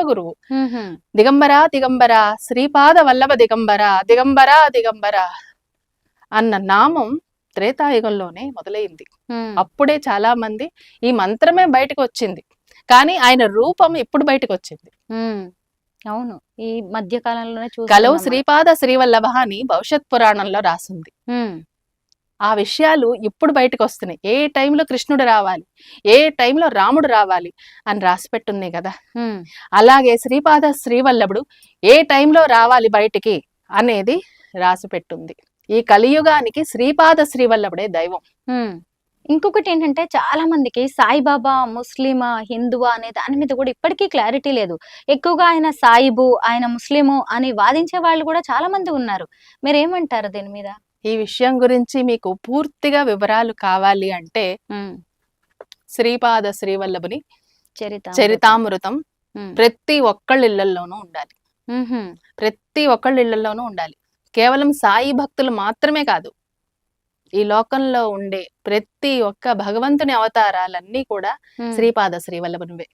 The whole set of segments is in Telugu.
విశ్వగురువు. దిగంబర శ్రీపాద వల్లభ దిగంబర అన్న నామం త్రేతాయుగంలోనే మొదలైంది. అప్పుడే చాలా మంది ఈ మంత్రమే బయటకు వచ్చింది, కానీ ఆయన రూపం ఇప్పుడు బయటకు వచ్చింది. అవును, ఈ మధ్య కాలంలోనే కలవు శ్రీపాద శ్రీవల్లభ అని భవిష్యత్ పురాణంలో రాసింది. ఆ విషయాలు ఇప్పుడు బయటకు వస్తున్నాయి. ఏ టైంలో కృష్ణుడు రావాలి, ఏ టైంలో రాముడు రావాలి అని రాసిపెట్టుంది కదా. అలాగే శ్రీపాద శ్రీవల్లభుడు ఏ టైంలో రావాలి బయటికి అనేది రాసిపెట్టుంది. ఈ కలియుగానికి శ్రీపాద శ్రీవల్లభుడే దైవం. ఇంకొకటి ఏంటంటే, చాలా మందికి సాయిబాబా ముస్లిమా హిందువా అనే దాని మీద కూడా ఇప్పటికీ క్లారిటీ లేదు. ఎక్కువగా ఆయన సాయిబు, ఆయన ముస్లిము అని వాదించే వాళ్ళు కూడా చాలా మంది ఉన్నారు. మీరేమంటారు దీని మీద? ఈ విషయం గురించి మీకు పూర్తిగా వివరాలు కావాలి అంటే శ్రీపాద శ్రీవల్లభుని చరితామృతం ప్రతి ఒక్కళ్ళ ఇళ్లలోనూ ఉండాలి. ప్రతి ఒక్కళ్ళ ఇళ్లలోనూ ఉండాలి. కేవలం సాయి భక్తులు మాత్రమే కాదు, ఈ లోకంలో ఉండే ప్రతి ఒక్క భగవంతుని అవతారాలన్నీ కూడా శ్రీపాద శ్రీవల్లభునివే.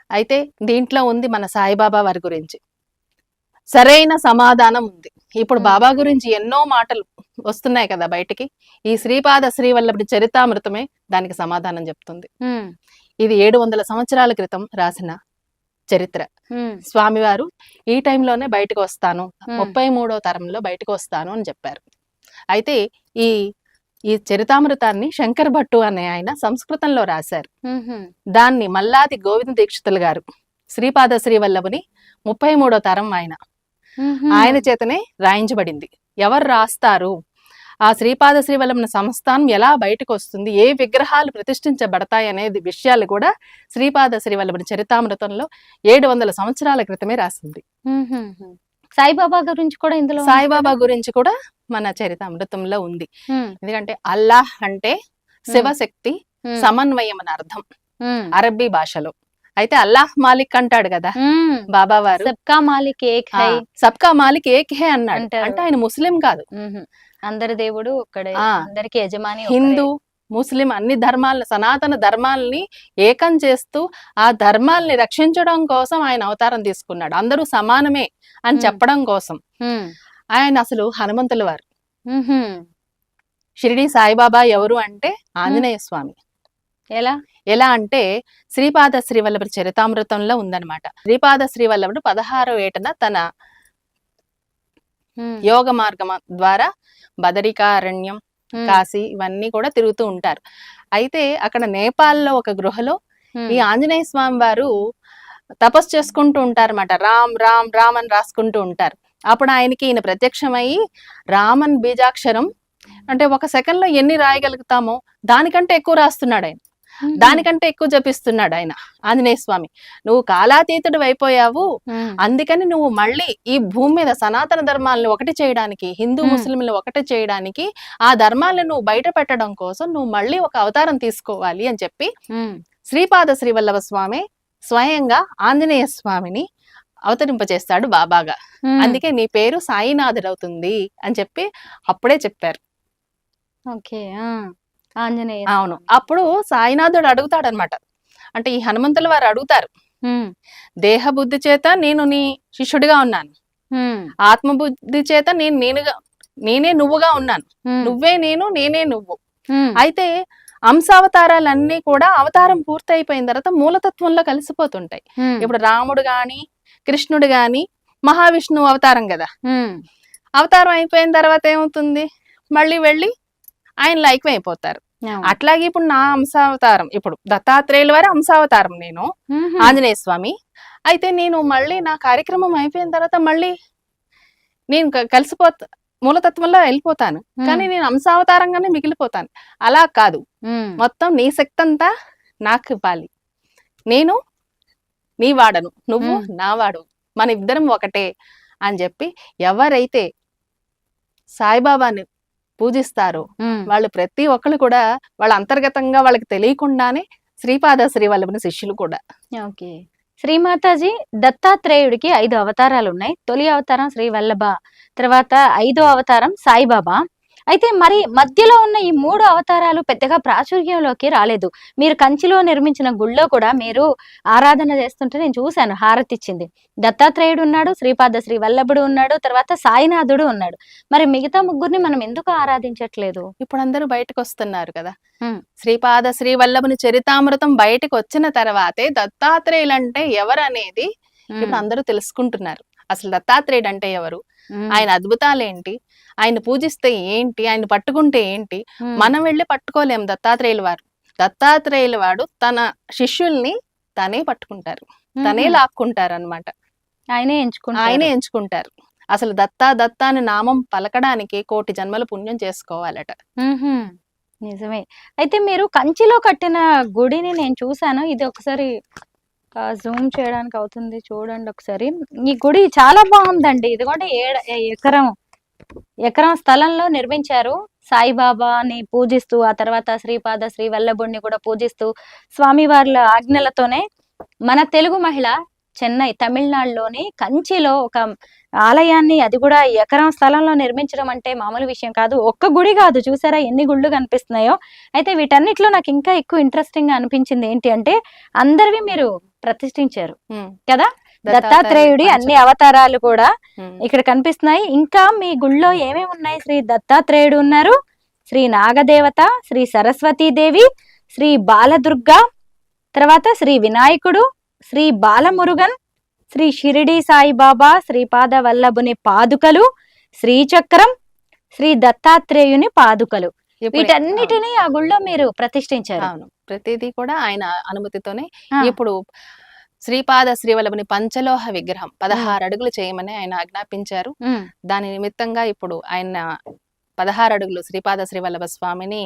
అయితే దీంట్లో ఉంది మన సాయిబాబా వారి గురించి సరైన సమాధానం ఉంది. ఇప్పుడు బాబా గురించి ఎన్నో మాటలు వస్తున్నాయి కదా బయటికి. ఈ శ్రీపాద శ్రీవల్లభుడి చరితామృతమే దానికి సమాధానం చెప్తుంది. ఇది 700 సంవత్సరాల క్రితం రాసిన చరిత్ర. స్వామివారు ఈ టైంలోనే బయటకు వస్తాను, 33వ తరంలో బయటకు వస్తాను అని చెప్పారు. అయితే ఈ చరితామృతాన్ని శంకర్ భట్టు అనే ఆయన సంస్కృతంలో రాశారు. దాన్ని మల్లాది గోవింద దీక్షితులు గారు శ్రీపాద శ్రీవల్లభుని 33వ తరం ఆయన చేతనే రాయించబడింది. ఎవరు రాస్తారు, ఆ శ్రీపాద శ్రీవల్లభుని సంస్థానం ఎలా బయటకు వస్తుంది, ఏ విగ్రహాలు ప్రతిష్ఠించబడతాయి అనేది విషయాలు కూడా శ్రీపాద శ్రీవల్లభుని చరితామృతంలో 700 సంవత్సరాల క్రితమే రాసింది. సాయిబాబా గురించి కూడా ఇందులో సాయిబాబా గురించి కూడా మన చరితామృతంలో ఉంది. ఎందుకంటే అల్లాహ్ అంటే శివశక్తి సమన్వయం అని అర్థం అరబ్బీ భాషలో. అయితే అల్లాహ్ మాలిక్ అంటాడు కదా బాబా వారు, సబ్కా మాలిక్ ఏక్ హై, సబ్కా మాలిక్ ఏక్ హై అన్నాడు. అంటే ఆయన ముస్లిం కాదు, అందరి దేవుడు ఒక్కడే, అందరికి యజమాని. హిందూ ముస్లిం అన్ని ధర్మాలను, సనాతన ధర్మాలని ఏకం చేస్తూ ఆ ధర్మాల్ని రక్షించడం కోసం ఆయన అవతారం తీసుకున్నాడు. అందరూ సమానమే అని చెప్పడం కోసం ఆయన అసలు హనుమంతుల వారు. షిరిడి సాయిబాబా ఎవరు అంటే ఆంజనేయ స్వామి. ఎలా అంటే శ్రీపాద శ్రీవల్లభుడి చరితామృతంలో ఉందన్నమాట. శ్రీపాద శ్రీవల్లభుడు 16వ ఏటన తన యోగ మార్గం ద్వారా బదరికారణ్యం, కాశీ ఇవన్నీ కూడా తిరుగుతూ ఉంటారు. అయితే అక్కడ నేపాల్లో ఒక గృహలో ఈ ఆంజనేయ స్వామి వారు తపస్సు చేసుకుంటూ ఉంటారన్నమాట. రామ్ రామ్ రామ్ అని రాసుకుంటూ ఉంటారు. అప్పుడు ఆయనకి ఈయన ప్రత్యక్షమయ్యి రామన్ బీజాక్షరం అంటే 1 సెకండ్లో ఎన్ని రాయగలుగుతామో దానికంటే ఎక్కువ రాస్తున్నాడు ఆయన, దానికంటే ఎక్కువ జపిస్తున్నాడు ఆయన ఆంజనేయ స్వామి. నువ్వు కాలాతీతుడు అయిపోయావు, అందుకని నువ్వు మళ్ళీ ఈ భూమి మీద సనాతన ధర్మాలను ఒకటి చేయడానికి, హిందూ ముస్లింలు ఒకటి చేయడానికి, ఆ ధర్మాలను నువ్వు బయట పెట్టడం కోసం నువ్వు మళ్ళీ ఒక అవతారం తీసుకోవాలి అని చెప్పి శ్రీపాద శ్రీవల్లభ స్వామి స్వయంగా ఆంజనేయ స్వామిని అవతరింపచేస్తాడు బాబాగా. అందుకే నీ పేరు సాయినాథుడు అవుతుంది అని చెప్పి అప్పుడే చెప్పారు. ఆంజనేయ, అవును. అప్పుడు సాయినాథుడు అడుగుతాడు అనమాట. అంటే ఈ హనుమంతుల వారు అడుగుతారు, దేహ బుద్ధి చేత నేను నీ శిష్యుడిగా ఉన్నాను, ఆత్మబుద్ధి చేత నేనే నువ్వుగా ఉన్నాను, నువ్వే నేను నేనే నువ్వు. అయితే అంశావతారాలన్నీ కూడా అవతారం పూర్తయిపోయిన తర్వాత మూలతత్వంలో కలిసిపోతుంటాయి. ఇప్పుడు రాముడు గాని కృష్ణుడు గాని మహావిష్ణువు అవతారం కదా. అవతారం అయిపోయిన తర్వాత ఏమవుతుంది, మళ్ళీ వెళ్ళి ఆయన లైక్యం అయిపోతారు. అట్లాగే ఇప్పుడు నా అంశావతారం, ఇప్పుడు దత్తాత్రేయుల వారి అంశావతారం నేను ఆంజనేయ స్వామి. అయితే నేను మళ్ళీ నా కార్యక్రమం అయిపోయిన తర్వాత మళ్ళీ నేను కలిసిపోతా, మూలతత్వంలో వెళ్ళిపోతాను, కానీ నేను అంశావతారంగానే మిగిలిపోతాను. అలా కాదు, మొత్తం నీ శక్తి అంతా నాకు ఇవ్వాలి, నేను నీ వాడను, నువ్వు నా వాడు, మన ఇద్దరం ఒకటే అని చెప్పి ఎవరైతే సాయిబాబాని పూజిస్తారో వాళ్ళు ప్రతి ఒక్కరు కూడా వాళ్ళ అంతర్గతంగా వాళ్ళకి తెలియకుండానే శ్రీపాద శ్రీవల్లభుని శిష్యులు కూడా. ఓకే, శ్రీమాతాజీ దత్తాత్రేయుడికి 5 అవతారాలు ఉన్నాయి. తొలి అవతారం శ్రీవల్లభ, తర్వాత 5వ అవతారం సాయిబాబా. అయితే మరి మధ్యలో ఉన్న ఈ 3 అవతారాలు పెద్దగా ప్రాచుర్యంలోకి రాలేదు. మీరు కంచిలో నిర్మించిన గుళ్ళో కూడా మీరు ఆరాధన చేస్తుంటే నేను చూశాను, హారతిచ్చింది. దత్తాత్రేయుడు ఉన్నాడు, శ్రీపాద శ్రీ వల్లభుడు ఉన్నాడు, తర్వాత సాయినాథుడు ఉన్నాడు. మరి మిగతా ముగ్గురిని మనం ఎందుకు ఆరాధించట్లేదు? ఇప్పుడు అందరూ బయటకు వస్తున్నారు కదా. శ్రీపాద శ్రీవల్లభుని చరితామృతం బయటకు వచ్చిన తర్వాతే దత్తాత్రేయులంటే ఎవరనేది ఇప్పుడు అందరూ తెలుసుకుంటున్నారు. అసలు దత్తాత్రేయుడు అంటే ఎవరు, ఆయన అద్భుతాలేంటి, ఆయన పూజిస్తే ఏంటి, ఆయన పట్టుకుంటే ఏంటి. మనం వెళ్ళి పట్టుకోలేం దత్తాత్రేయుల వారు. దత్తాత్రేయుల వాడు తన శిష్యుల్ని తనే పట్టుకుంటారు, తనే లాక్కుంటారు అన్నమాట. ఆయనే ఎంచుకుంటారు. అసలు దత్తా దత్తా అని నామం పలకడానికి 1,000,000 జన్మల పుణ్యం చేసుకోవాలట. నిజమే. అయితే మీరు కంచిలో కట్టిన గుడిని నేను చూశాను. ఇది ఒకసారి జూమ్ చేయడానికి అవుతుంది, చూడండి ఒకసారి. ఈ గుడి చాలా బాగుందండి. ఇది కూడా ఎకరం స్థలంలో నిర్మించారు. సాయిబాబాని పూజిస్తూ, ఆ తర్వాత శ్రీపాద శ్రీ వల్లభుడిని కూడా పూజిస్తూ, స్వామివార్ల ఆజ్ఞలతోనే మన తెలుగు మహిళ చెన్నై, తమిళనాడులోని కంచిలో ఒక ఆలయాన్ని, అది కూడా ఎకరం స్థలంలో నిర్మించడం అంటే మామూలు విషయం కాదు. ఒక్క గుడి కాదు, చూసారా ఎన్ని గుళ్ళు కనిపిస్తున్నాయో. అయితే వీటన్నిటిలో నాకు ఇంకా ఎక్కువ ఇంట్రెస్టింగ్ గా అనిపించింది ఏంటి అంటే, అందరివి మీరు ప్రతిష్ఠించారు కదా. దత్తాత్రేయుడి అన్ని అవతారాలు కూడా ఇక్కడ కనిపిస్తున్నాయి. ఇంకా మీ గుళ్ళో ఏమేమి ఉన్నాయి? శ్రీ దత్తాత్రేయుడు ఉన్నారు, శ్రీ నాగదేవత, శ్రీ సరస్వతీదేవి, శ్రీ బాలదుర్గ, తర్వాత శ్రీ వినాయకుడు, శ్రీ బాలమురుగన్, శ్రీ షిరిడి సాయిబాబా, శ్రీపాద వల్లభుని పాదుకలు, శ్రీచక్రం, శ్రీ దత్తాత్రేయుని పాదుకలు, వీటన్నిటిని ఆ గుళ్ళో మీరు ప్రతిష్ఠించారు. అవును, ప్రతిదీ కూడా ఆయన అనుమతితోనే. ఇప్పుడు శ్రీపాద శ్రీవల్లభుని పంచలోహ విగ్రహం 16 అడుగులు చేయమని ఆయన ఆజ్ఞాపించారు. దాని నిమిత్తంగా ఇప్పుడు ఆయన 16 అడుగులు శ్రీపాద శ్రీవల్లభ స్వామిని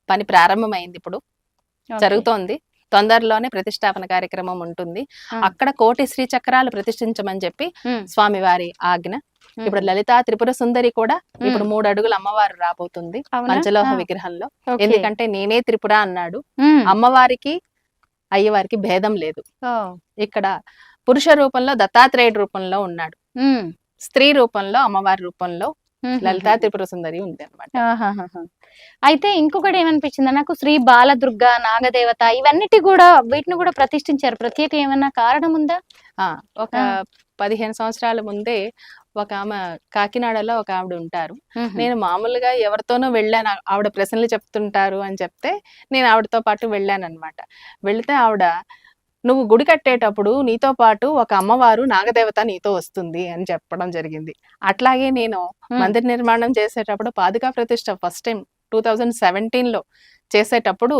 పని ప్రారంభమైంది, ఇప్పుడు జరుగుతోంది. తొందరలోనే ప్రతిష్టాపన కార్యక్రమం ఉంటుంది. అక్కడ 1,000,000 శ్రీచక్రాలు ప్రతిష్ఠించమని చెప్పి స్వామివారి ఆజ్ఞ. ఇప్పుడు లలితా త్రిపుర సుందరి కూడా ఇప్పుడు 3 అడుగుల అమ్మవారు రాబోతుంది పంచలోహ విగ్రహంలో. ఎందుకంటే నేనే త్రిపుర అన్నాడు. అమ్మవారికి అయ్యవారికి భేదం లేదు. ఇక్కడ పురుష రూపంలో దత్తాత్రేయుడు రూపంలో ఉన్నాడు, స్త్రీ రూపంలో అమ్మవారి రూపంలో లలితా త్రిపుర సుందరి ఉంది అన్నమాట. అయితే ఇంకొకటి ఏమనిపించింది నాకు, శ్రీ బాలదుర్గ, నాగదేవత, ఇవన్నిటి కూడా వీటిని కూడా ప్రతిష్ఠించారు. ప్రత్యేక ఏమన్నా కారణం ఉందా? ఒక 15 సంవత్సరాల ముందే ఒక ఆమె కాకినాడలో ఒక ఆవిడ ఉంటారు. నేను మామూలుగా ఎవరితోనో వెళ్ళాను, ఆవిడ ప్రశ్నలు చెప్తుంటారు అని చెప్తే నేను ఆవిడతో పాటు వెళ్ళాను అనమాట. వెళితే ఆవిడ, నువ్వు గుడి కట్టేటప్పుడు నీతో పాటు ఒక అమ్మవారు నాగదేవత నీతో వస్తుంది అని చెప్పడం జరిగింది. అట్లాగే నేను మందిర నిర్మాణం చేసేటప్పుడు పాదుకా ప్రతిష్ట ఫస్ట్ టైం 2017లో చేసేటప్పుడు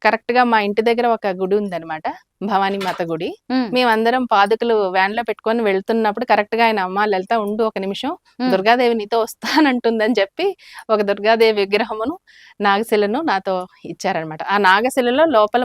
కరెక్ట్ గా మా ఇంటి దగ్గర ఒక గుడి ఉందన్నమాట, భవానీ మాత గుడి. మేమందరం పాదుకలు వ్యాన్ లో పెట్టుకొని వెళ్తున్నప్పుడు కరెక్ట్ గా ఆయన, అమ్మ లలిత ఉండు ఒక నిమిషం, దుర్గాదేవి నీతో వస్తానంటుందని చెప్పి ఒక దుర్గాదేవి విగ్రహమును నాగశిలను నాతో ఇచ్చారనమాట. ఆ నాగశిలలో లోపల